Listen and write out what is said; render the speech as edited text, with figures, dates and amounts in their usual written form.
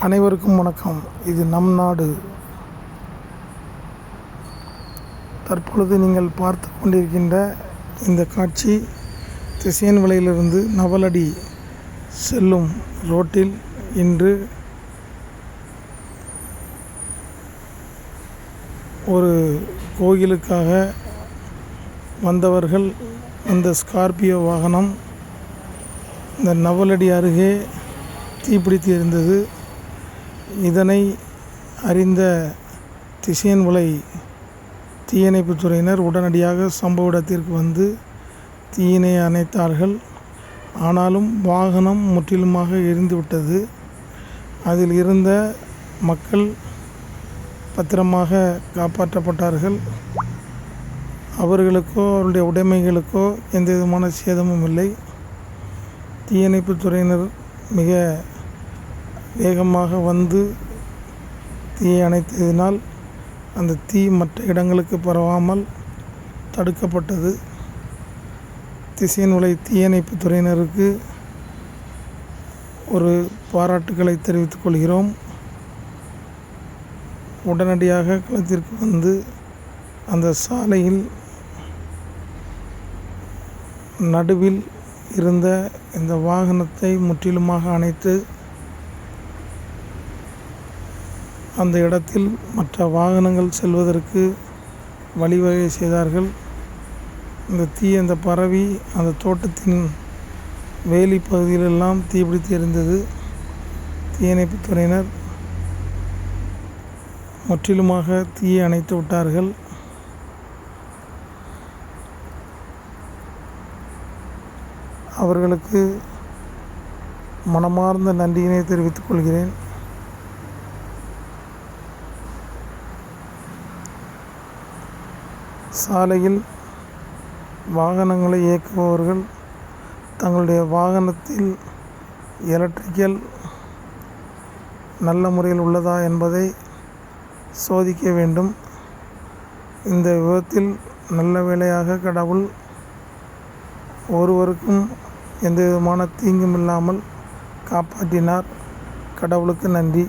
அனைவருக்கும் வணக்கம். இது நம் நாடு. தற்பொழுது நீங்கள் பார்த்து கொண்டிருக்கின்ற இந்த காட்சி திசையன்விளையிலிருந்து நவலடி செல்லும் ரோட்டில் இன்று ஒரு கோயிலுக்காக வந்தவர்கள் அந்த ஸ்கார்பியோ வாகனம் இந்த நவலடி அருகே தீப்பிடித்து இருந்தது. இதனை அறிந்த திசையன்விளை தீயணைப்புத் துறையினர் உடனடியாக சம்பவ இடத்திற்கு வந்து தீயினை அணைத்தார்கள். ஆனாலும் வாகனம் முற்றிலுமாக எரிந்துவிட்டது. அதில் இருந்த மக்கள் பத்திரமாக காப்பாற்றப்பட்டார்கள். அவர்களுக்கோ அவருடைய உடைமைகளுக்கோ எந்த விதமான சேதமும் இல்லை. தீயணைப்புத் துறையினர் மிக வேகமாக வந்து தீயை அணைத்ததினால் அந்த தீ மற்ற இடங்களுக்கு பரவாமல் தடுக்கப்பட்டது. திசையன்விளை தீயணைப்புத் துறையினருக்கு ஒரு பாராட்டுக்களை தெரிவித்துக் கொள்கிறோம். உடனடியாக களத்திற்கு வந்து அந்த சாலையில் நடுவில் இருந்த இந்த வாகனத்தை முற்றிலுமாக அணைத்து அந்த இடத்தில் மற்ற வாகனங்கள் செல்வதற்கு வழிவகை செய்தார்கள். இந்த தீ அந்த பரவி அந்த தோட்டத்தின் வேலி பகுதியிலெல்லாம் தீப்பிடித்து எரிந்தது. தீயணைப்புத் துறையினர் முற்றிலுமாக தீயை அணைத்து விட்டார்கள். அவர்களுக்கு மனமார்ந்த நன்றியினை தெரிவித்துக் கொள்கிறேன். சாலையில் வாகனங்களை இயக்குபவர்கள் தங்களுடைய வாகனத்தில் எலக்ட்ரிக்கல் நல்ல முறையில் உள்ளதா என்பதை சோதிக்க வேண்டும். இந்த விபத்தில் நல்ல வேளையாக கடவுள் ஒருவருக்கும் எந்த விதமான தீங்கும் இல்லாமல் காப்பாற்றினார். கடவுளுக்கு நன்றி.